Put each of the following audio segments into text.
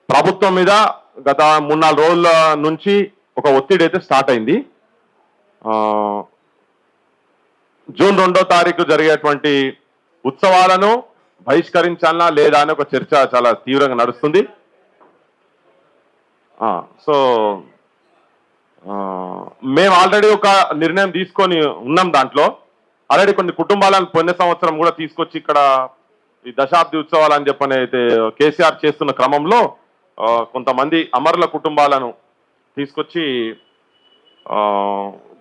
ప్రభుత్వం మీద గత 3-4 రోజుల నుంచి ఒక ఒత్తిడి అయితే స్టార్ట్ అయింది. జూన్ 2వ తారీఖు జరిగేటువంటి ఉత్సవాలను బహిష్కరించాలా లేదా అని ఒక చర్చ చాలా తీవ్రంగా నడుస్తుంది. సో మేము ఆల్రెడీ ఒక నిర్ణయం తీసుకొని ఉన్నాం. దాంట్లో ఆల్రెడీ కొన్ని కుటుంబాలను పోయిన సంవత్సరం కూడా తీసుకొచ్చి ఇక్కడ ఈ దశాబ్ది ఉత్సవాలు అని చెప్పని అయితే కేసీఆర్ చేస్తున్న క్రమంలో కొంతమంది అమరుల కుటుంబాలను తీసుకొచ్చి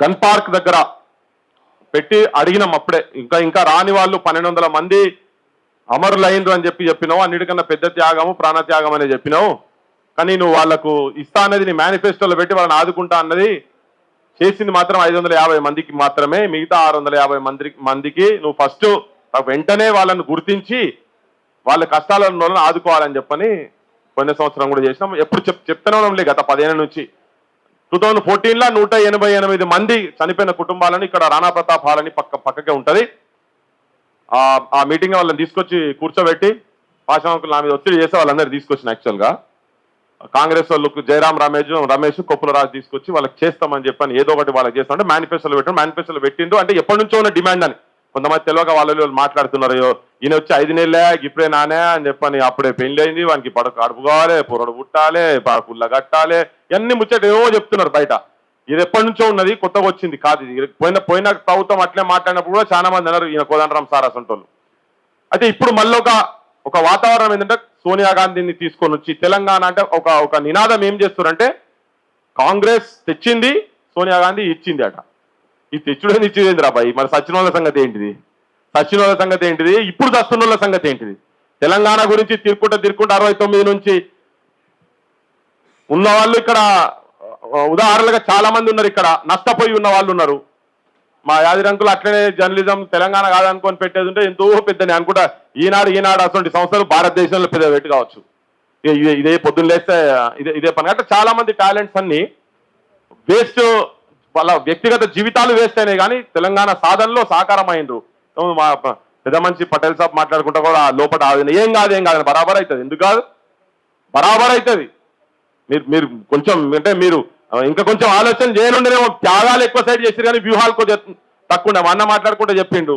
గన్ పార్క్ దగ్గర పెట్టి అడిగినాం. అప్పుడే ఇంకా రాని వాళ్ళు 1200 మంది అమరులైండ్రు అని చెప్పినావు. అన్నిటికన్నా పెద్ద త్యాగము ప్రాణత్యాగం అనేది చెప్పినావు. కానీ నువ్వు వాళ్లకు ఇస్తా అన్నది నీ మేనిఫెస్టోలో పెట్టి వాళ్ళని ఆదుకుంటా అన్నది చేసింది మాత్రం 550 మందికి మాత్రమే. మిగతా 650 మందికి నువ్వు ఫస్ట్ వెంటనే వాళ్ళని గుర్తించి వాళ్ళ కష్టాలను ఆదుకోవాలని చెప్పని పోయిన సంవత్సరం కూడా చేసినాం. ఎప్పుడు చెప్తూనే ఉన్నాంలే గత 10 ఏళ్ళ నుంచి. 2014లో 188 మంది చనిపోయిన కుటుంబాలను ఇక్కడ రాణా ప్రతాప్ హాల్ అని పక్కకే ఉంటది. ఆ మీటింగ్ వాళ్ళని తీసుకొచ్చి కూర్చోబెట్టి పాషాంకులు నా మీద ఒత్తిడి చేస్తే వాళ్ళందరూ తీసుకొచ్చిన యాక్చువల్గా కాంగ్రెస్ వాళ్ళకు జయరాం రమేష్ కొప్పుల రాజు తీసుకొచ్చి వాళ్ళకి చేస్తామని చెప్పని ఏదో ఒకటి వాళ్ళకి చేస్తామంటే మేనిఫెస్టోలో పెట్టిండు. అంటే ఎప్పటి నుంచో ఉన్న డిమాండ్ అని కొంతమంది తెలియక వాళ్ళు మాట్లాడుతున్నారు. ఈయన వచ్చి 5 నెలలే ఇప్పుడే నానే అని చెప్పని అప్పుడే పెళ్లి అయింది, వానికి కడుపు కావాలి, పొరడు పుట్టాలి, పుల్ల కట్టాలి, ఇవన్నీ ముచ్చట ఏవో చెప్తున్నారు బయట. ఇది ఎప్పటి నుంచో ఉన్నది, కొత్తగా వచ్చింది కాదు. ఇది పోయిన ప్రభుత్వం అట్లే మాట్లాడినప్పుడు కూడా చాలా మంది అన్నారు ఈయన కోదండరాం సార్ అసంటోళ్ళు. అయితే ఇప్పుడు మళ్ళీ ఒక వాతావరణం ఏంటంటే సోనియా గాంధీని తీసుకొని వచ్చి తెలంగాణ అంటే ఒక నినాదం ఏం చేస్తారంటే కాంగ్రెస్ తెచ్చింది, సోనియా గాంధీ ఇచ్చింది అట. ఈ తెచ్చుడని ఇచ్చేది రాబాయి. మరి సచినోళ్ళ సంగతి ఏంటిది? ఇప్పుడు దస్తున్నోళ్ళ సంగతి ఏంటిది? తెలంగాణ గురించి తిరుక్కుంటూ 69 నుంచి ఉన్న వాళ్ళు ఇక్కడ ఉదాహరణగా చాలా మంది ఉన్నారు. ఇక్కడ నష్టపోయి ఉన్న వాళ్ళు ఉన్నారు. మా యాదిరంకులు అట్లనే జర్నలిజం తెలంగాణ కాదనుకొని పెట్టేది ఉంటే ఎంతో పెద్దని అనుకుంటా. ఈనాడు అటువంటి సంస్థలు భారతదేశంలో పెద్ద పెట్టి కావచ్చు. ఇదే పొద్దున్న లేస్తే ఇదే పని. అంటే చాలా మంది టాలెంట్స్ అన్ని వేస్ట్, వాళ్ళ వ్యక్తిగత జీవితాలు వేస్ట్ అయినాయి కానీ తెలంగాణ సాధనలో సాకారం అయినరు. మా పెద్ద మనిషి పటేల్ సాబ్ మాట్లాడుకుంటా కూడా లోపల ఏం కాదు బరాబర్ అవుతుంది. ఎందుకు కాదు? బరాబర్ అవుతుంది. మీరు కొంచెం అంటే మీరు ఇంకా కొంచెం ఆలోచన చేయనుండేమో. త్యాగాలు ఎక్కువ సైడ్ చేసారు కానీ వ్యూహాలు కొంచెం తక్కువ. అన్న మాట్లాడుకుంటూ చెప్పిండు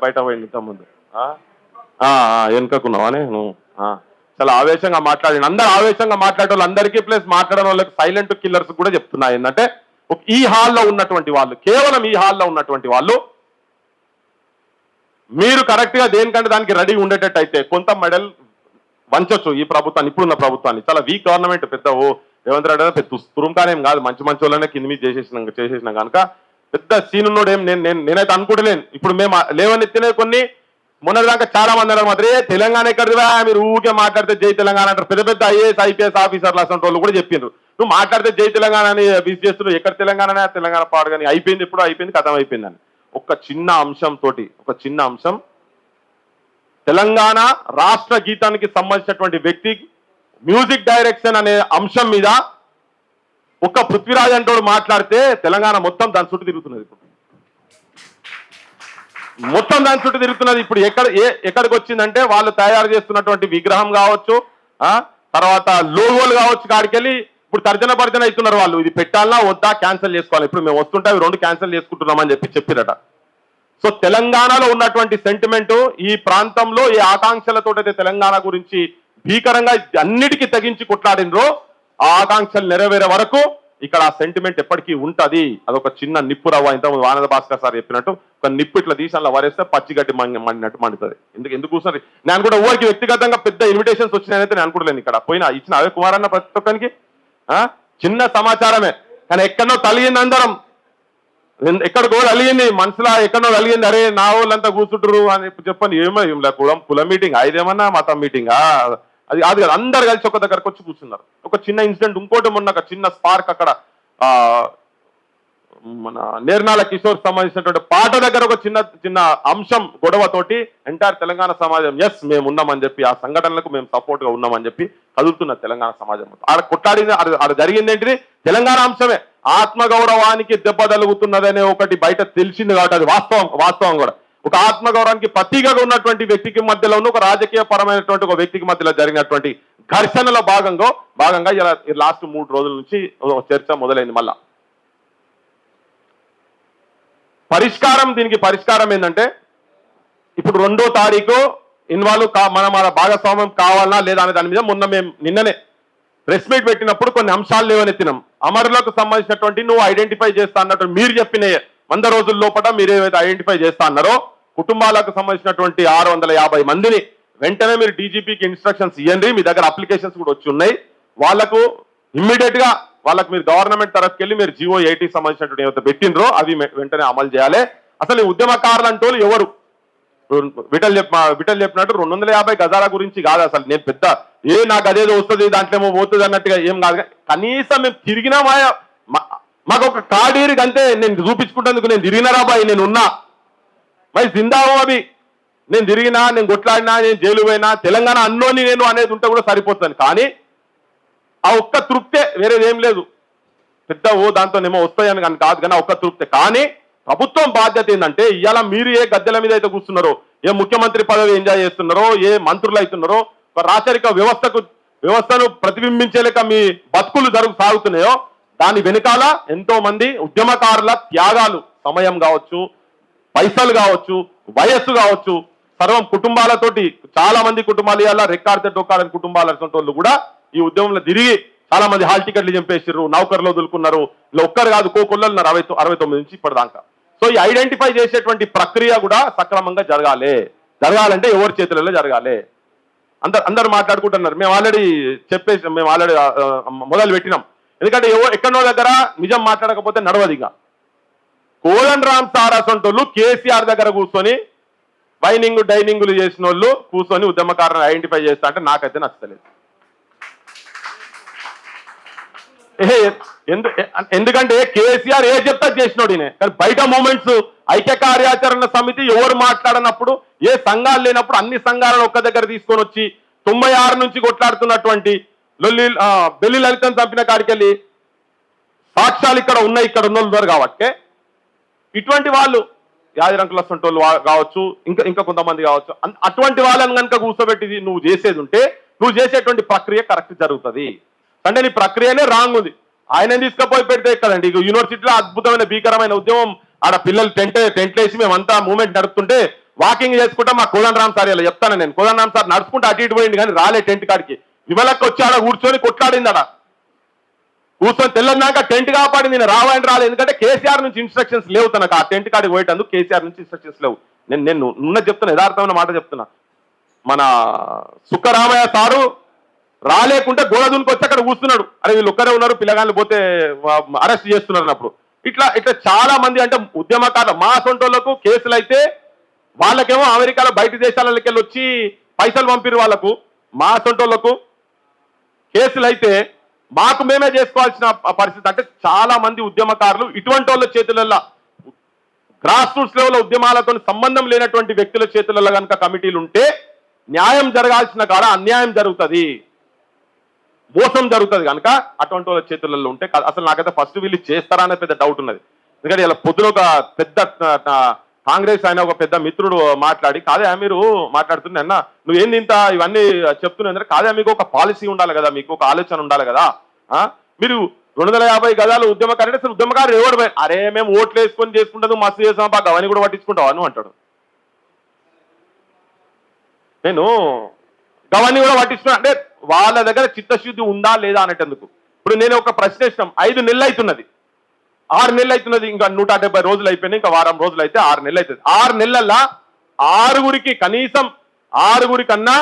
బయట పోయింది ఇంతకుముందు వెనుకకున్నావా నువ్వు. చాలా ఆవేశంగా మాట్లాడి అందరు ఆవేశంగా మాట్లాడే వాళ్ళందరికీ ప్లస్ మాట్లాడడం వాళ్ళకి సైలెంట్ కిల్లర్స్ కూడా చెప్తున్నా. ఏంటంటే ఈ హాల్లో ఉన్నటువంటి వాళ్ళు, కేవలం ఈ హాల్లో ఉన్నటువంటి వాళ్ళు మీరు కరెక్ట్ గా దేనికంటే దానికి రెడీ ఉండేటట్టు అయితే కొంత మెడల్ వంచొచ్చు. ఈ ప్రభుత్వాన్ని, ఇప్పుడున్న ప్రభుత్వాన్ని చాలా వీక్ గవర్నమెంట్. పెద్ద రేవంత్ రెడ్డి పెద్ద తురుంకానేం కాదు, మంచి వాళ్ళనే కింద మీద చేసేసిన కనుక పెద్ద సీన్ ఉన్నోడు ఏం నేనైతే అనుకుంటలేను. ఇప్పుడు మేము లేవనెత్తినే కొన్ని మొన్నటిదాకా చాలా మంది అన్నారు మాత్రమే తెలంగాణ ఎక్కడిదివా మీరు ఊరికే మాట్లాడితే జై తెలంగాణ అంటారు. పెద్ద IAS IPS ఆఫీసర్లు అసలు వాళ్ళు కూడా చెప్పిండ్రు నువ్వు మాట్లాడితే జై తెలంగాణ అని బిజీ చేస్తున్నావు. ఎక్కడ తెలంగాణ పాడు కానీ అయిపోయింది, ఎప్పుడు అయిపోయింది, కథం అయిపోయిందని. ఒక చిన్న అంశం తెలంగాణ రాష్ట్ర గీతానికి సంబంధించినటువంటి వ్యక్తి మ్యూజిక్ డైరెక్షన్ అనే అంశం మీద ఒక్క పృథ్వీరాజ్ అంటోడు మాట్లాడితే తెలంగాణ మొత్తం దాని చుట్టూ తిరుగుతున్నది. ఇప్పుడు ఎక్కడికి వచ్చిందంటే వాళ్ళు తయారు చేస్తున్నటువంటి విగ్రహం కావచ్చు, తర్వాత లోగోలు కావచ్చు, కాడికెళ్ళి ఇప్పుడు తర్జన అవుతున్నారు వాళ్ళు. ఇది పెట్టాలా వద్దా, క్యాన్సిల్ చేసుకోవాలి. ఇప్పుడు మేము వస్తుంటే అవి 2 క్యాన్సిల్ చేసుకుంటున్నామని చెప్పిరట. సో తెలంగాణలో ఉన్నటువంటి సెంటిమెంట్, ఈ ప్రాంతంలో ఏ ఆకాంక్షలతోటైతే తెలంగాణ గురించి భీకరంగా అన్నిటికీ తెగించి కొట్లాడినరో ఆ ఆకాంక్షలు నెరవేరే వరకు ఇక్కడ ఆ సెంటిమెంట్ ఎప్పటికీ ఉంటది. అదొక చిన్న నిప్పు రవ్వ. ఇంతకుముందు ఆనంద భాస్కర్ సార్ చెప్పినట్టు ఒక నిప్పు ఇట్లా తీసాలో వరేస్తే పచ్చిగడ్డి మండినట్టు మండుతుంది. ఎందుకు కూర్చొని నేను కూడా ఊరికి వ్యక్తిగతంగా పెద్ద ఇన్విటేషన్స్ వచ్చినాయనైతే నేను అనుకోలేను. ఇక్కడ పోయినా ఇచ్చిన అవే కుమారన్న ప్రతి ఒక్కరికి చిన్న సమాచారమే కానీ ఎక్కడో తలిగింది. అందరం ఎక్కడికో కలిగింది, మనసులో ఎక్కడో కలిగింది. అరే నా వాళ్ళంతా కూర్చుంటారు అని చెప్పని ఏమో కుల మీటింగ్, ఇదేమన్నా మతం మీటింగా? అది కాదు కదా. అందరు కలిసి ఒక దగ్గరకు వచ్చి కూర్చున్నారు. ఒక చిన్న ఇన్సిడెంట్, ఇంకోటి మొన్న ఒక చిన్న స్పార్క్ అక్కడ మన నేర్నాల కిషోర్ సంబంధించినటువంటి పాట దగ్గర ఒక చిన్న అంశం గొడవతోటి ఎంటైర్ తెలంగాణ సమాజం ఎస్ మేము ఉన్నామని చెప్పి ఆ సంఘటనలకు మేము సపోర్ట్ గా ఉన్నామని చెప్పి కదులుతున్న తెలంగాణ సమాజం. ఆడ కొట్లాడింది, ఆడ జరిగింది ఏంటిది? తెలంగాణ అంశమే. ఆత్మగౌరవానికి దెబ్బ తలుగుతున్నదనే ఒకటి బయట తెలిసింది కాబట్టి అది వాస్తవం కూడా. ఒక ఆత్మగౌరవానికి ప్రతీకగా ఉన్నటువంటి వ్యక్తికి మధ్యలో ఒక రాజకీయ పరమైనటువంటి ఒక వ్యక్తికి మధ్యలో జరిగినటువంటి ఘర్షణలో భాగంగా ఇలా లాస్ట్ 3 రోజుల నుంచి చర్చ మొదలైంది. మళ్ళా దీనికి పరిష్కారం ఏంటంటే ఇప్పుడు 2వ తారీఖు ఇన్వాల్వ్ మన భాగస్వామ్యం కావాలా లేదా అనే దాని మీద మొన్న మేము నిన్ననే ప్రెస్ మీట్ పెట్టినప్పుడు కొన్ని అంశాలు లేవనెత్తినాం. అమరులకు సంబంధించినటువంటి నువ్వు ఐడెంటిఫై చేస్తా అన్నట్టు మీరు చెప్పిన 100 రోజుల లోపల మీరు ఏవైతే ఐడెంటిఫై చేస్తా అన్నారో కుటుంబాలకు సంబంధించినటువంటి 650 మందిని వెంటనే మీరు డీజీపీకి ఇన్స్ట్రక్షన్స్ ఇవ్వండి. మీ దగ్గర అప్లికేషన్స్ కూడా వచ్చి ఉన్నాయి. వాళ్ళకు ఇమ్మీడియట్ గా వాళ్ళకి మీరు గవర్నమెంట్ తరఫుకి వెళ్ళి మీరు జీవో 80 సంబంధించినటువంటి ఏవైతే పెట్టినరో అవి వెంటనే అమలు చేయాలి. అసలు ఈ ఉద్యమకారులు అంటే ఎవరు? విఠల్ చెప్పినట్టు 250 గజాల గురించి కాదు. అసలు నేను పెద్ద నాకు అదేదో వస్తుంది దాంట్లో ఏమో పోతుంది అన్నట్టుగా ఏం కాదు. కనీసం మేము తిరిగినా మాకు ఒక కాడీరికి అంతే నేను చూపించుకుంటేందుకు నేను తిరిగినారా బాయ్, నేను ఉన్నా మరి జిందావో అవి నేను తిరిగినా, నేను కొట్లాడినా, నేను జైలు పోయినా, తెలంగాణ అన్నోని నేను అనేది ఉంటే కూడా సరిపోతుంది. కానీ ఆ ఒక్క తృప్తే, వేరేదేం లేదు. పెద్ద దాంతోనేమో వస్తాయని కానీ కాదు, కానీ ఆ ఒక్క తృప్తే. కానీ ప్రభుత్వం బాధ్యత ఏంటంటే ఇవాళ మీరు ఏ గద్దెల మీద అయితే కూర్చున్నారో, ఏ ముఖ్యమంత్రి పదవి ఎంజాయ్ చేస్తున్నారో, ఏ మంత్రులు అవుతున్నారో, రాచరిక వ్యవస్థను ప్రతిబింబించేలేక మీ బతుకులు సాగుతున్నాయో దాని వెనకాల ఎంతో మంది ఉద్యమకారుల త్యాగాలు, సమయం కావచ్చు, పైసలు కావచ్చు, వయస్సు కావచ్చు, సర్వం కుటుంబాలతోటి చాలా మంది కుటుంబాలు ఇవాళ రెక్కాడితే డొక్కాడని కుటుంబాల వాళ్ళు కూడా ఈ ఉద్యమంలో తిరిగి చాలా మంది హాల్ టికెట్లు చంపేసారు, నౌకర్లో వదులుకున్నారు. ఇలా ఒక్కరు కాదు, కోకొల్లలు 69 నుంచి ఇప్పటిదాకా. సో ఈ ఐడెంటిఫై చేసేటువంటి ప్రక్రియ కూడా సక్రమంగా జరగాలంటే ఎవరి చేతులలో జరగాలి. అందరు మాట్లాడుకుంటున్నారు. మేము ఆల్రెడీ మొదలు పెట్టినాం. ఎందుకంటే ఎక్కడో దగ్గర నిజం మాట్లాడకపోతే నడవదిగా. కోదండ రామ్ సార్ అసంటోళ్ళు కేసీఆర్ దగ్గర కూర్చొని డైనింగులు చేసిన వాళ్ళు కూర్చొని ఉద్యమకారులను ఐడెంటిఫై చేస్తా అంటే నాకైతే నచ్చలేదు. ఎందుకంటే కేసీఆర్ ఏ చెప్తా చేసినోడు ఈయన. కానీ బయట మూమెంట్స్, ఐక్య కార్యాచరణ సమితి ఎవరు మాట్లాడినప్పుడు, ఏ సంఘాలు లేనప్పుడు అన్ని సంఘాలను ఒక్క దగ్గర తీసుకొని వచ్చి 96 నుంచి కొట్లాడుతున్నటువంటి బెల్లి లలితను చంపిన కాడికెళ్ళి సాక్ష్యాలు ఇక్కడ ఉన్నారు కాబట్టి ఇటువంటి వాళ్ళు యాదిరంకుల సొంటోళ్ళు కావచ్చు, ఇంకా కొంతమంది కావచ్చు, అటువంటి వాళ్ళని కనుక కూర్చోబెట్టి నువ్వు చేసేది ఉంటే నువ్వు చేసేటువంటి ప్రక్రియ కరెక్ట్ జరుగుతుంది. అంటే నీ ప్రక్రియనే రాంగ్ ఉంది. ఆయన తీసుకుపోయి పెడితే కదండి యూనివర్సిటీలో అద్భుతమైన భీకరమైన ఉద్యమం, ఆడ పిల్లలు టెంట్లు వేసి మేమంతా మూవ్మెంట్ నడుపుతుంటే వాకింగ్ చేసుకుంటా మా కోదండ రామ్ సార్ ఇలా చెప్తాను నేను. కోదండ రామ్ సార్ నడుచుకుంటూ అటు ఇటు పోయింది కానీ రాలే టెంట్ కాడికి. విమలకి వచ్చి ఆడ కూర్చొని కొట్లాడింది. ఆడ కూర్చొని తెల్లందాక టెంట్ కాపాడింది. నేను రాలేదు. ఎందుకంటే కేసీఆర్ నుంచి ఇన్స్ట్రక్షన్స్ లేవు తనకు. ఆ టెంట్ కాడికి పోయేటందుకు కేసీఆర్ నుంచి ఇన్స్ట్రక్షన్స్ లేవు. నేను ఉన్న చెప్తున్నా, యథార్థమైన మాట చెప్తున్నా. మన సుక్కరామయ్య సారు రాలేకుంటే గోడ దునికి వచ్చి అక్కడ కూర్చున్నాడు. అరే వీళ్ళు ఒక్కరే ఉన్నారు, పిల్లగాళ్ళు పోతే అరెస్ట్ చేస్తున్నారు అన్నప్పుడు. ఇట్లా చాలా మంది అంటే ఉద్యమకారులు మా సొంటోళ్లకు కేసులు అయితే వాళ్ళకేమో అమెరికాలో బయట దేశాలకి వెళ్ళి వచ్చి పైసలు పంపిరు వాళ్ళకు. మా సొంటోళ్లకు కేసులు అయితే మాకు మేమే చేసుకోవాల్సిన పరిస్థితి. అంటే చాలా మంది ఉద్యమకారులు ఇటువంటి వాళ్ళ చేతులలో, గ్రాస్ రూట్స్ లెవెల్ ఉద్యమాలతో సంబంధం లేనటువంటి వ్యక్తుల చేతులలో కనుక కమిటీలు ఉంటే న్యాయం జరగాల్సిన కాడ అన్యాయం జరుగుతుంది, మోసం జరుగుతుంది. కనుక అటువంటి వాళ్ళ చేతులలో ఉంటే అసలు నాకైతే ఫస్ట్ వీళ్ళు చేస్తారా అనే పెద్ద డౌట్ ఉన్నది. ఎందుకంటే ఇలా పొద్దున ఒక పెద్ద కాంగ్రెస్ ఆయన ఒక పెద్ద మిత్రుడు మాట్లాడి, కాదే మీరు మాట్లాడుతున్నా అన్న నువ్వేంది ఇంత ఇవన్నీ చెప్తున్నా, కాదే మీకు ఒక పాలసీ ఉండాలి కదా, మీకు ఒక ఆలోచన ఉండాలి కదా. మీరు 250 గజాలు ఉద్యమకారు అసలు ఉద్యమకారు ఎవరు? అరే మేము ఓట్లు వేసుకొని చేసుకుంటాను, మస్తు చేసాం బాగా, అవన్నీ కూడా పట్టించుకుంటావు అని అంటాడు. నేను గవన్నీ కూడా పట్టించుకున్నా అంటే వాళ్ళ దగ్గర చిత్తశుద్ధి ఉందా లేదా అనేటందుకు. ఇప్పుడు నేను ఒక ప్రశ్న ఇస్తాం, 5 నెలలు అవుతున్నది, 6 నెలలు అవుతున్నది, ఇంకా 170 రోజులు అయిపోయినాయి, ఇంకా వారం రోజులు అయితే 6 నెలలు అవుతుంది. 6 నెలల్లో 6గురికి కనీసం 6గురి కన్నా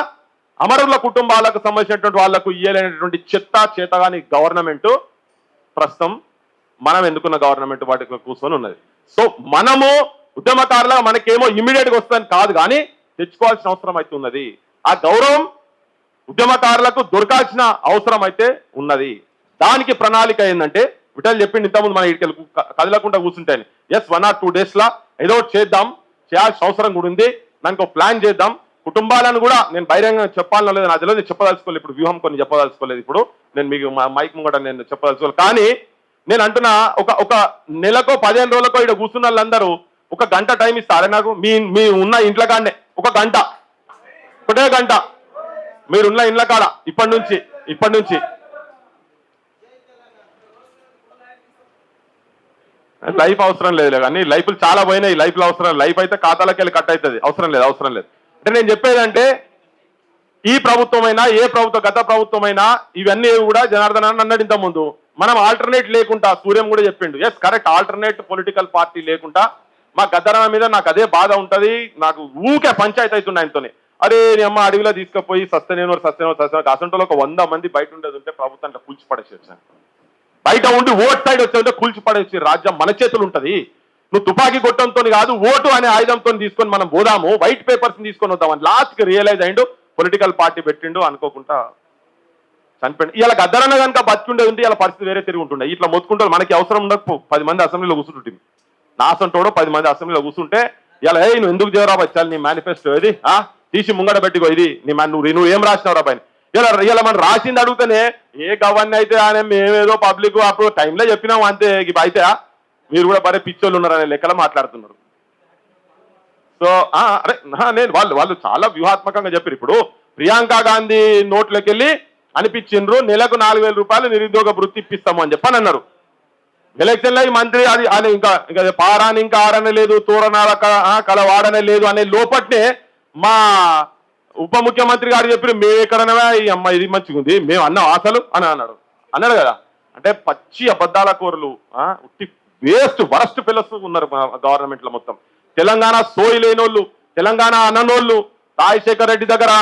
అమరుల కుటుంబాలకు సంబంధించినటువంటి వాళ్లకు ఇయ్యలేనటువంటి చేతగాని గవర్నమెంట్ ప్రస్తుతం మనం ఎన్నుకున్న గవర్నమెంట్ వాటికి కూర్చొని ఉన్నది. సో మనము ఉద్యమకారులుగా మనకేమో ఇమ్మీడియట్ గా వస్తుందని కాదు, కానీ తెచ్చుకోవాల్సిన అవసరం అయితే ఉన్నది. ఆ గౌరవం ఉద్యమకారులకు దొరకాల్సిన అవసరం అయితే ఉన్నది. దానికి ప్రణాళిక ఏంటంటే విఠల్ చెప్పింది ఇంతకుముందు మన ఇటుకలు కదలకుండా కూర్చుంటాయని. ఎస్ 1 or 2 daysలో ఏదో చేద్దాం, చేయాల్సిన అవసరం కూడా ఉంది. దానికి ఒక ప్లాన్ చేద్దాం. కుటుంబాలను కూడా నేను బహిరంగంగా చెప్పాలనో లేదు నా తెలియదు, చెప్పదలుచుకోలేదు. ఇప్పుడు వ్యూహం కొన్ని చెప్పదలుచుకోలేదు. ఇప్పుడు నేను మీకు మైక్ ముంగట నేను చెప్పదలుచుకోలేదు. కానీ నేను అంటున్నా ఒక నెలకో 15 రోజులకో ఇక్కడ కూర్చున్న వాళ్ళందరూ 1 గంట టైం ఇస్తారే నాకు, మీ ఉన్న ఇంట్లో కాడనే 1 గంట, ఒకటే గంట మీరున్న ఇండ్ల కాడ ఇప్పటి నుంచి లైఫ్ అవసరం లేదు కానీ లైఫ్లు చాలా పోయినాయి. లైఫ్లు అవసరం, లైఫ్ అయితే ఖాతాలోకి వెళ్ళి కట్ అవుతుంది. అవసరం లేదు. అంటే నేను చెప్పేదంటే ఈ ప్రభుత్వమైనా ఏ ప్రభుత్వం, గత ప్రభుత్వమైనా ఇవన్నీ కూడా జనార్దన్ అన్నాడు ఇంత ముందు, మనం ఆల్టర్నేట్ లేకుండా, సూర్యం కూడా చెప్పిండు, yes correct, alternate political party లేకుండా మా గద్దరన్న మీద నాకు అదే బాధ ఉంటది. నాకు ఊకే పంచాయతీ అవుతుంది ఆయనతోనే. అరే నీ అమ్మ అడవిలో తీసుకుపోయి సస్తనేనో అసంటలో ఒక 100 మంది బయట ఉండేది ఉంటే ప్రభుత్వం అంటే కూల్చి పడేసి, బయట ఉండి ఓట్ సైడ్ వచ్చే కూల్చి పడేసి, రాజ్యం మన చేతులు ఉంటది. నువ్వు తుపాకీ కొట్టంతో కాదు, ఓటు అనే ఆయుధంతో తీసుకొని మనం పోదాము, వైట్ పేపర్స్ తీసుకొని వద్దామని లాస్ట్ కి రియలైజ్ అయిండు, పొలిటికల్ పార్టీ పెట్టిండు, అనుకోకుండా చనిపోయింది. ఇలా గద్దరన్న కనుక బతికుండే ఉంది ఇలా పరిస్థితి వేరే తిరిగి ఉంటుండే. ఇట్లా మొత్తుకుంటారు, మనకి అవసరం ఉండకపో 10 మంది అసెంబ్లీలో కూర్చుంటుంది, నా అసంటోడు 10 మంది అసెంబ్లీలో కూర్చుంటే ఇలా నువ్వు ఎందుకు చేయరా వచ్చాలి, నీ మేనిఫెస్టో ఇది తీసి ముంగడ పెట్టుకో, ఇది నువ్వు ఏం రాసినావు రాబాయని. ఇలా మనం రాసింది అడిగితేనే ఏ గవర్నర్ అయితే ఆయన మేమేదో పబ్లిక్ అప్పుడు టైంలో చెప్పినాం అంతే, అయితే మీరు కూడా బరే పిచ్చోళ్ళు ఉన్నారనే లెక్కలో మాట్లాడుతున్నారు. సో అరే నేను వాళ్ళు చాలా వ్యూహాత్మకంగా చెప్పారు. ఇప్పుడు ప్రియాంక గాంధీ నోట్లోకి వెళ్ళి అనిపించిండ్రు నెలకు 4,000 రూపాయలు నిరుద్యోగ వృత్తి ఇప్పిస్తాము అని చెప్పని అన్నారు. ఎలక్షన్ లో ఈ మంత్రి అది ఇంకా పారాని ఇంకా ఆడనే లేదు, తోరణాల కల వాడనే లేదు అనే లోపట్నే మా ఉప ముఖ్యమంత్రి గారు చెప్పి మేము ఎక్కడనే ఈ అమ్మాయి ఇది మంచిగా ఉంది మేము అన్నాం అసలు అని అన్నాడు కదా. అంటే పచ్చి అబద్ధాల కోరులు, వేస్ట్ వరస్ట్ ఫెలోస్ ఉన్నారు గవర్నమెంట్ లో మొత్తం. తెలంగాణ సోయి లేనోళ్ళు, తెలంగాణ అననోళ్ళు, రాజశేఖర్ రెడ్డి దగ్గర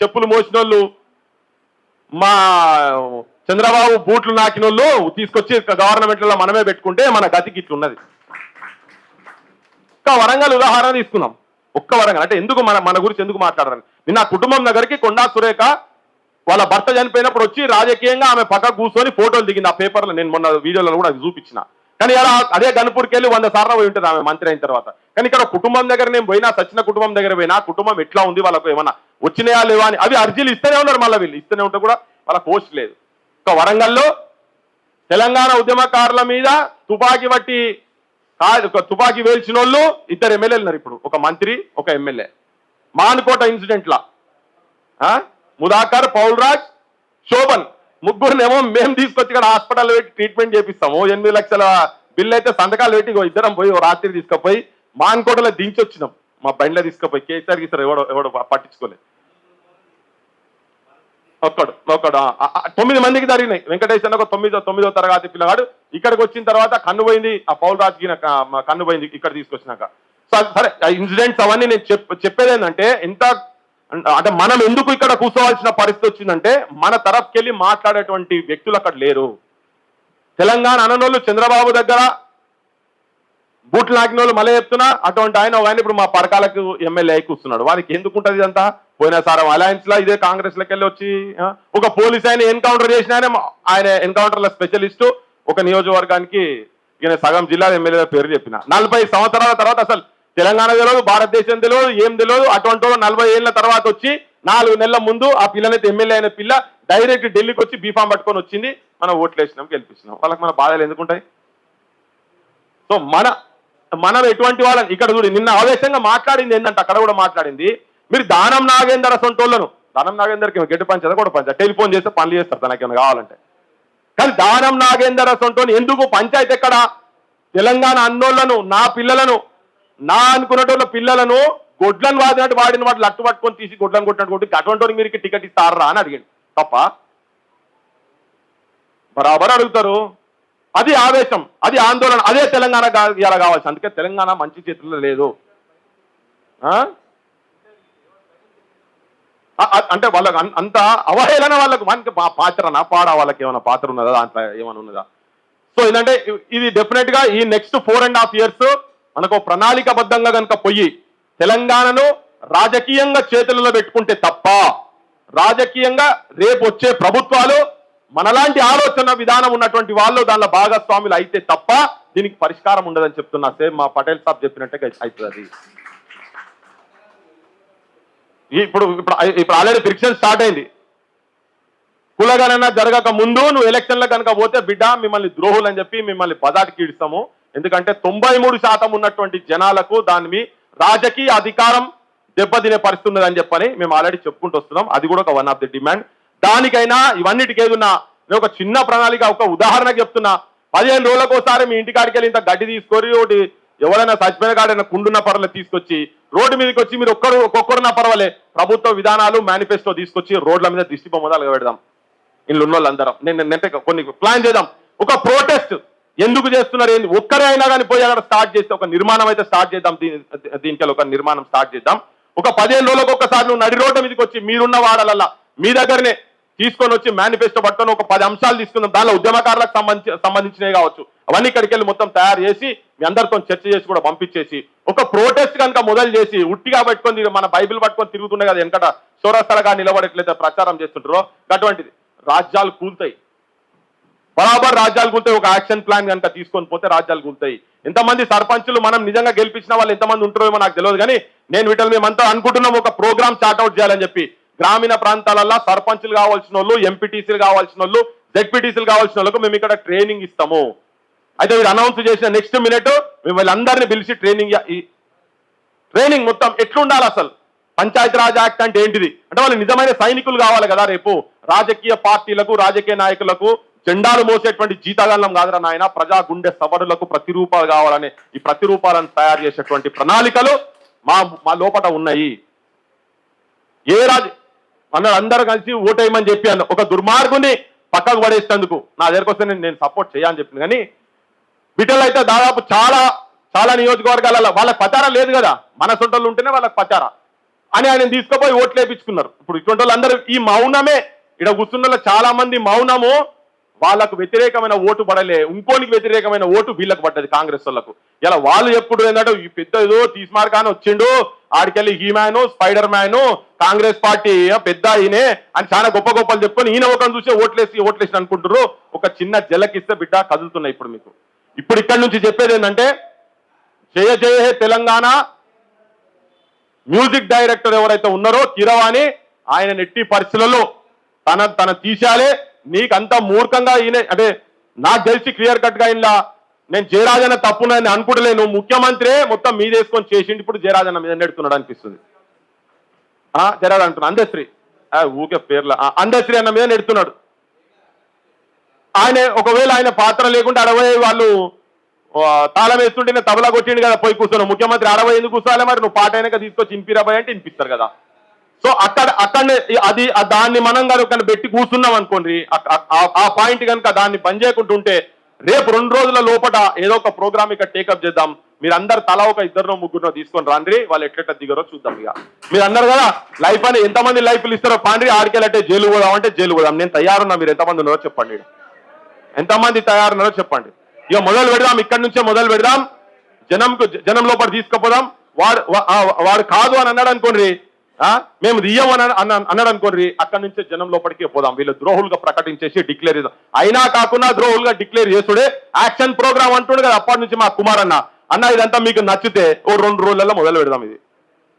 చెప్పులు మోసినోళ్ళు, మా చంద్రబాబు బూట్లు నాకినోళ్ళు తీసుకొచ్చి గవర్నమెంట్లలో మనమే పెట్టుకుంటే మన గతికి ఇట్లున్నది. ఒక్క వరంగల్ ఉదాహరణ తీసుకున్నాం, ఒక్క వరంగల్. అంటే ఎందుకు మన గురించి ఎందుకు మాట్లాడాలని, నిన్న కుటుంబం దగ్గరికి కొండా సురేఖ వాళ్ళ భర్త చనిపోయినప్పుడు వచ్చి రాజకీయంగా ఆమె పక్క కూర్చొని ఫోటోలు దిగింది. ఆ పేపర్లో నేను మొన్న వీడియోలో కూడా అది చూపించిన. కానీ అలా అదే గన్పూర్కి వెళ్ళి 100 సార్లు పోయి ఉంటుంది ఆమె మంత్రి అయిన తర్వాత. కానీ ఇక్కడ కుటుంబం దగ్గర నేను పోయినా, సచిన కుటుంబం దగ్గర పోయినా, కుటుంబం ఎట్లా ఉంది, వాళ్ళకు ఏమన్నా వచ్చినాయా లేవా అని అవి అర్జీలు ఇస్తూనే ఉన్నారు. మళ్ళీ వీళ్ళు ఇస్తూనే ఉంటే కూడా వాళ్ళ పోస్ట్ లేదు. ఒక వరంగల్లో తెలంగాణ ఉద్యమకారుల మీద తుపాకీ వేల్చిన వాళ్ళు 2 ఎమ్మెల్యేలు ఉన్నారు. ఇప్పుడు ఒక మంత్రి, ఒక ఎమ్మెల్యే. మానుకోట ఇన్సిడెంట్లా ముదాకర్, పౌల్రాజ్, శోభన్ ముగ్గురునేమో మేము తీసుకొచ్చి ఇక్కడ హాస్పిటల్లో పెట్టి ట్రీట్మెంట్ చేపిస్తాము. 8 లక్షల బిల్లు అయితే సంతకాలు పెట్టి ఇద్దరం పోయి రాత్రి తీసుకుపోయి మాన్కోటలో దించి వచ్చినాం. మా బండిలో తీసుకుపోయి కేసీఆర్ గీసారు, ఎవడో పట్టించుకోలేదు. ఒక్కడు 9 మందికి జరిగినాయి. వెంకటేష్ అన్న ఒక 9వ తరగతి పిల్లగాడు ఇక్కడికి వచ్చిన తర్వాత కన్ను పోయింది, ఆ పౌల్రాజ్కి కన్ను పోయింది ఇక్కడ తీసుకొచ్చినాక. సరే ఇన్సిడెంట్స్ అవన్నీ నేను చెప్పేది ఏంటంటే, అంటే మనం ఎందుకు ఇక్కడ కూర్చోవాల్సిన పరిస్థితి వచ్చిందంటే మన తరఫుకెళ్ళి మాట్లాడేటువంటి వ్యక్తులు అక్కడ లేరు. తెలంగాణ అననోళ్ళు చంద్రబాబు దగ్గర బూట్లు నాకిన వాళ్ళు మళ్ళీ చెప్తున్నా, అటువంటి ఆయన ఇప్పుడు మా పరకాలకు ఎమ్మెల్యే అయి కూర్చున్నాడు. వారికి ఎందుకు ఉంటుంది ఇదంతా? పోయినసారి అలయన్స్ లా ఇదే కాంగ్రెస్ లకి వెళ్ళి వచ్చి ఒక పోలీస్ ఆయన ఎన్కౌంటర్ చేసిన ఆయన ఎన్కౌంటర్ల స్పెషలిస్టు, ఒక నియోజకవర్గానికి ఈయన సగం జిల్లా ఎమ్మెల్యే పేరు చెప్పిన. 40 సంవత్సరాల తర్వాత అసలు తెలంగాణ తెలియదు, భారతదేశం తెలియదు, ఏం తెలియదు. అటువంటి 40 ఏళ్ల తర్వాత వచ్చి 4 నెలల ముందు ఆ పిల్లనైతే ఎమ్మెల్యే అయిన పిల్ల డైరెక్ట్ ఢిల్లీకి వచ్చి బీఫామ్ పట్టుకొని వచ్చింది. మనం ఓట్లు వేసినాం, గెలిపించినాం. వాళ్ళకి మన బాధలు ఎందుకుంటాయి? సో మనం ఎటువంటి వాళ్ళని ఇక్కడ చూడు, నిన్న ఆవేశంగా మాట్లాడింది ఏంటంటే, అక్కడ కూడా మాట్లాడింది, మీరు దానం నాగేందర్ సొంటోళ్ళను, దానం నాగేందర్కి గట్టి పంచదా కూడా పంచ టెలిఫోన్ చేస్తే పనులు చేస్తారు తనకి ఏమైనా కావాలంటే. కానీ దానం నాగేందర్ సొంటోని ఎందుకు పంచాయతీ ఎక్కడ? తెలంగాణ అన్నోళ్లను, నా పిల్లలను, నా అనుకున్నటోళ్ళ పిల్లలను గొడ్లను వాడినట్టు వాడిన వాటిని అట్టు పట్టుకొని తీసి గొడ్లను కొట్టినట్టు కొట్టి అటువంటి మీరు టికెట్ ఇస్తారా అని అడిగాడు. తప్ప బరాబర్ అడుగుతారు. అది ఆవేశం, అది ఆందోళన, అదే తెలంగాణ ఇలా కావాల్సి. అందుకే తెలంగాణ మంచి చేతుల్లో లేదు. అంటే వాళ్ళకి అంత అవహేళన, వాళ్ళకు మనకి పాత్రనా పాడా, వాళ్ళకి ఏమైనా పాత్ర ఉన్నదా, దాంట్లో ఏమైనా ఉన్నదా? సో ఏంటంటే ఇది డెఫినెట్ గా ఈ నెక్స్ట్ 4.5 years మనకు ప్రణాళికబద్ధంగా కనుక పోయి తెలంగాణను రాజకీయంగా చేతులలో పెట్టుకుంటే తప్ప, రాజకీయంగా రేపు వచ్చే ప్రభుత్వాలు మనలాంటి ఆలోచన విధానం ఉన్నటువంటి వాళ్ళు దానిలో భాగస్వాములు అయితే తప్ప దీనికి పరిష్కారం ఉండదని చెప్తున్నా. సేమ్ మా పటేల్ సాబ్ చెప్పినట్టే అవుతుంది. ఇప్పుడు ఆల్రెడీ ఫ్రిక్షన్ స్టార్ట్ అయింది. కులగణన జరగక ముందు నువ్వు ఎలక్షన్లో కనుక పోతే బిడ్డ మిమ్మల్ని ద్రోహులు అని చెప్పి మిమ్మల్ని బజాటికి ఇస్తాము. ఎందుకంటే 93% ఉన్నటువంటి జనాలకు దాని రాజకీయ అధికారం దెబ్బతినే పరిస్థితి ఉన్నదని చెప్పని మేము ఆల్రెడీ చెప్పుకుంటూ వస్తున్నాం. అది కూడా ఒక వన్ ఆఫ్ ది డిమాండ్. దానికైనా ఇవన్నిటికి ఏదున్నా నేను ఒక చిన్న ప్రణాళిక, ఒక ఉదాహరణకు చెప్తున్నా. 15 రోజులకు ఒకసారి మీ ఇంటికాడికి వెళ్ళి ఇంత గడ్డి తీసుకొని ఒకటి ఎవరైనా చచ్చిపోయిన కాడైనా కుండున్న పర్వాలేదు తీసుకొచ్చి రోడ్డు మీదకి వచ్చి మీరు ఒక్కొక్కరున్నా పర్వాలే ప్రభుత్వ విధానాలు మేనిఫెస్టో తీసుకొచ్చి రోడ్ల మీద దిష్టి బొమ్మదాలుగా పెడదాం. ఇంట్లో ఉన్న వాళ్ళందరం నేను కొన్ని ప్లాన్ చేద్దాం. ఒక ప్రొటెస్ట్ ఎందుకు చేస్తున్నారు ఏంది ఒక్కరే అయినా కానీ పోయి అక్కడ స్టార్ట్ చేస్తే ఒక నిర్మాణం అయితే స్టార్ట్ చేద్దాం. దీనికి ఒక నిర్మాణం స్టార్ట్ చేద్దాం. ఒక 15 రోజులకు ఒక్కసారి నువ్వు నడి రోడ్డు మీదకి వచ్చి మీరున్న వాడలల్లా మీ దగ్గరనే తీసుకొని వచ్చి మేనిఫెస్టో పట్టుకొని ఒక 10 అంశాలు తీసుకుందాం. దానిలో ఉద్యమకారులకు సంబంధించినవి కావచ్చు, అవన్నీ ఇక్కడికి వెళ్ళి మొత్తం తయారు చేసి మీ అందరితో చర్చ చేసి కూడా పంపించేసి ఒక ప్రొటెస్ట్ కనుక మొదలు చేసి ఉట్టిగా పట్టుకొని మన బైబిల్ పట్టుకొని తిరుగుతుండే కదా వెనకట చౌరస్తాలుగా నిలబడట్లయితే ప్రచారం చేస్తుంటారో అటువంటిది రాజ్యాలు కూలుతాయి, బరాబర్ రాజ్యాలు కూలుతాయి. ఒక యాక్షన్ ప్లాన్ కనుక తీసుకొని పోతే రాజ్యాలు కూలుతాయి. ఎంతమంది సర్పంచులు మనం నిజంగా గెలిపించిన వాళ్ళు ఎంతమంది ఉంటారో నాకు తెలియదు, కానీ నేను వీటిని మేమంతా అనుకుంటున్నాం ఒక ప్రోగ్రామ్ చార్ట్అవుట్ చేయాలని చెప్పి. గ్రామీణ ప్రాంతాలలో సర్పంచులు కావాల్సిన వాళ్ళు, ఎంపీటీసీలు కావాల్సిన వాళ్ళు, జెడ్పీటీసీలు కావాల్సిన వాళ్ళకు మేము ఇక్కడ ట్రైనింగ్ ఇస్తాము. అయితే మీరు అనౌన్స్ చేసిన నెక్స్ట్ మినిట్ మేము వీళ్ళందరినీ పిలిచి ట్రైనింగ్ మొత్తం ఎట్లుండాలి, అసలు పంచాయతీరాజ్ యాక్ట్ అంటే ఏంటిది అంటే వాళ్ళు నిజమైన సైనికులు కావాలి కదా. రేపు రాజకీయ పార్టీలకు రాజకీయ నాయకులకు జెండాలు మోసేటువంటి జీతగాళ్ళం కాదురా నాయన, ప్రజా గుండె సవరులకు ప్రతిరూపాలు కావాలని ఈ ప్రతిరూపాలను తయారు చేసేటువంటి ప్రణాళికలు మా లోపల ఉన్నాయి. ఏ అందరూ కలిసి ఓటేయమని చెప్పాను. ఒక దుర్మార్గుని పక్కకు పడేసేందుకు నా దగ్గరకు వస్తే నేను సపోర్ట్ చేయాలని చెప్పింది. కానీ బిడ్డలు అయితే దాదాపు చాలా నియోజకవర్గాలలో వాళ్ళకి ప్రచారం లేదు కదా, మన సొంటలు ఉంటేనే వాళ్ళకి ప్రచారం అని ఆయన తీసుకుపోయి ఓట్లు వేయించుకున్నారు. ఇప్పుడు ఇటువంటి వాళ్ళందరూ ఈ మౌనమే ఇక్కడ కూర్చున్న చాలా మంది మౌనము వాళ్ళకు వ్యతిరేకమైన ఓటు పడలే, ఇంకోనికి వ్యతిరేకమైన ఓటు వీళ్ళకి పడ్డది కాంగ్రెస్ వాళ్ళకు. ఇలా వాళ్ళు ఎప్పుడు ఏంటంటే ఈ పెద్ద ఏదో తీస్మార్కాని వచ్చిండు ఆడికెళ్ళి హీమ్యాను స్పైడర్ మ్యాను కాంగ్రెస్ పార్టీ పెద్ద ఈయనే అని చాలా గొప్పలు చెప్పుకొని ఈయన ఒక చూసి ఓట్లేసి అనుకుంటారు. ఒక చిన్న జలకిస్తే బిడ్డ కదులుతున్నాయి. ఇప్పుడు ఇక్కడి నుంచి చెప్పేది ఏంటంటే జయ జయ హే తెలంగాణ మ్యూజిక్ డైరెక్టర్ ఎవరైతే ఉన్నారో కిరవాణి, ఆయన నెట్టి పరిస్థితులలో తన తీసేయాలి. నీకంతా మూర్ఖంగా ఈయన అంటే నాకు తెలిసి క్లియర్ కట్ గా ఇలా నేను జయరాజన్న తప్పునని అనుకుంటలేను. ముఖ్యమంత్రి మొత్తం మీదేసుకొని చేసిండి, ఇప్పుడు జయరాజన్న మీద నెడుతున్నాడు అనిపిస్తుంది. జయరాజ్ అంటున్నా అందశ్రీ ఊకే పేర్ల అందశ్రీ అన్న మీద నెడుతున్నాడు. ఆయన ఒకవేళ ఆయన పాత్ర లేకుంటే 60 వాళ్ళు తాళం వేస్తుంటే తబలా కొట్టిండు కదా పోయి కూర్చున్నావు. ముఖ్యమంత్రి 60 ఎందుకు కూర్చోవాలి మరి, నువ్వు పాట అయినాక తీసుకొచ్చి ఇంపిరాబాయ్ అంటే వినిపిస్తారు కదా. సో అక్కడనే అది దాన్ని మనం కనుక పెట్టి కూర్చున్నాం అనుకోండి, ఆ పాయింట్ కనుక దాన్ని బంద్ చేయకుంటుంటే రేపు 2 రోజుల లోపల ఏదో ఒక ప్రోగ్రామ్ ఇక్కడ టేకప్ చేద్దాం. మీరందరూ తలా ఒక 2-3 తీసుకొని రాండ్రి, వాళ్ళు ఎట్లెట్లా దిగరో చూద్దాం. ఇక మీరు అన్నారు కదా లైఫ్ అని, ఎంతమంది లైఫ్లు ఇస్తారో పాండ్రి, ఆడికెళ్ళంటే జైలు పోదాం అంటే జైలు పోదాం. నేను తయారున్నా, మీరు ఎంతమంది ఉన్నారో చెప్పండి, ఎంతమంది తయారున్నారో చెప్పండి. ఇక మొదలు పెడదాం, ఇక్కడి నుంచే మొదలు పెడదాం. జనం లోపల తీసుకుపోదాం. వాడు కాదు అని అన్నాడు అనుకోండి, మేము దియ్యం అన్నాడు అనుకోండి, అక్కడి నుంచే జనం లోపలికి పోదాం. వీళ్ళు ద్రోహులుగా ప్రకటించేసి డిక్లేర్ చేద్దాం. అయినా కాకుండా ద్రోహులుగా డిక్లేర్ చేసుడే యాక్షన్ ప్రోగ్రామ్ అంటుండే కదా అప్పటి నుంచి మా కుమార్ అన్న ఇదంతా మీకు నచ్చితే ఓ 2 రోజులలో మొదలు పెడదాం. ఇది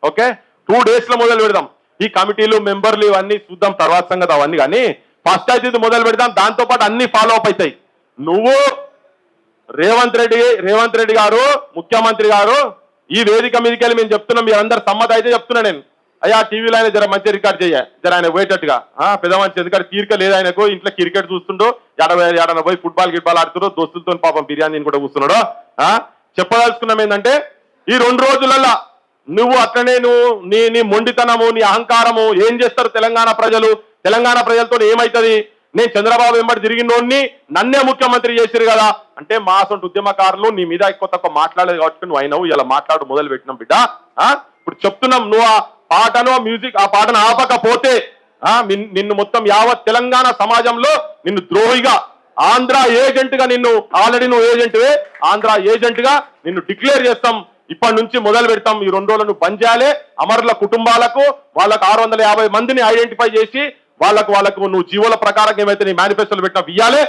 ఓకే 2 days లో మొదలు పెడదాం. ఈ కమిటీలు మెంబర్లు ఇవన్నీ చూద్దాం తర్వాత సంగతి అవన్నీ, కానీ ఫస్ట్ అయితే ఇది మొదలు పెడదాం. దాంతో పాటు అన్ని ఫాలో అప్ అవుతాయి. నువ్వు రేవంత్ రెడ్డి గారు ముఖ్యమంత్రి గారు ఈ వేదిక మీదకి వెళ్ళి మేము చెప్తున్నాం, మీరందరూ సమ్మతి అయితే చెప్తున్నా నేను, అయ్యా టీవీలో ఆయన జర మంచి రికార్డ్ జర ఆయన పోయేటట్టుగా పెద్ద మంచి, ఎందుకంటే తీరిక లేదు ఆయనకు, ఇంట్లో క్రికెట్ చూస్తుండో ఎడన పోయి ఫుట్బాల్ ఆడుతుండో దోస్తులతో పాపం బిర్యానీ కూడా కూర్చున్నాడో. చెప్పదలుచుకున్నాం ఏంటంటే ఈ 2 రోజులలో నువ్వు అట్లనే నీ మొండితనము నీ అహంకారము ఏం చేస్తారు తెలంగాణ ప్రజలతో ఏమవుతుంది. నేను చంద్రబాబు వెంబడి తిరిగినోడిని నన్నే ముఖ్యమంత్రి చేసిరు కదా అంటే మా సొంత ఉద్యమకారులు నీ మీద ఎక్కువ తక్కువ మాట్లాడలేదు కాబట్టి నువ్వు అయినావు, ఇలా మాట్లాడు మొదలు పెట్టినాం బిడ్డ. ఇప్పుడు చెప్తున్నాం, నువ్వు ఆ పాటను మ్యూజిక్ ఆ పాటను ఆపకపోతే నిన్ను మొత్తం యావత్ తెలంగాణ సమాజంలో నిన్ను ద్రోహిగా ఆంధ్ర ఏజెంట్ గా ఆల్రెడీ నువ్వు ఏజెంట్వే, ఆంధ్ర ఏజెంట్ గా నిన్ను డిక్లేర్ చేస్తాం. ఇప్పటి నుంచి మొదలు పెడతాం. ఈ 2 రోజులను బంద్ చేయాలి. అమరుల కుటుంబాలకు వాళ్ళకు 650 మందిని ఐడెంటిఫై చేసి వాళ్ళకు నువ్వు జీవోల ప్రకారం ఏమైతే నీ మేనిఫెస్టోలు పెట్టినా ఇయ్యాలి.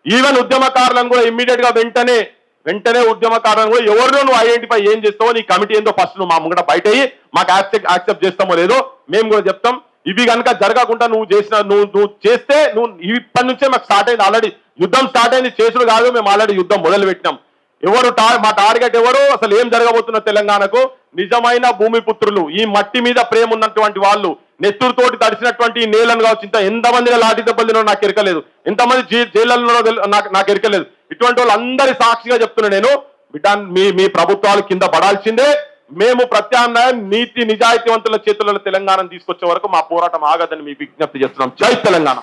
ఈవెన్ ఉద్యమకారులను కూడా ఇమ్మీడియట్ గా వెంటనే ఉద్యమకారులను కూడా ఎవరినో నువ్వు ఐడెంటిఫై ఏం చేస్తావో నీ కమిటీ ఏందో ఫస్ట్ నువ్వు మా ముంగట బయట మాకు యాక్సెప్ట్ చేస్తామో లేదో మేము కూడా చెప్తాం. ఇవి కనుక జరగకుండా నువ్వు చేస్తే నువ్వు ఇప్పటి నుంచే మాకు స్టార్ట్ అయింది, ఆల్రెడీ యుద్ధం స్టార్ట్ అయింది, చేసుడు కాదు, మేము ఆల్రెడీ యుద్ధం మొదలు పెట్టినాం. మా టార్గెట్ ఎవరు, అసలు ఏం జరగబోతున్న తెలంగాణకు నిజమైన భూమిపుత్రులు, ఈ మట్టి మీద ప్రేమ ఉన్నటువంటి వాళ్ళు, నెత్తురుతోటి తడిసినటువంటి ఈ నేలను కావచ్చు, ఇంత ఎంతమందిగా లాఠీ దెబ్బలు తినో నాకు ఎరకలేదు, ఎంతమంది జైళ్ళలో నాకు ఎరకలేదు. ఇటువంటి వాళ్ళందరి సాక్షిగా చెప్తున్నా నేను, బిడ్డ మీ ప్రభుత్వాలు కింద పడాల్సిందే. మేము ప్రత్యామ్నాయం నీతి నిజాయితీవంతుల చేతులలో తెలంగాణను తీసుకొచ్చే వరకు మా పోరాటం ఆగదని మీ విజ్ఞప్తి చేస్తున్నాం. జై తెలంగాణ.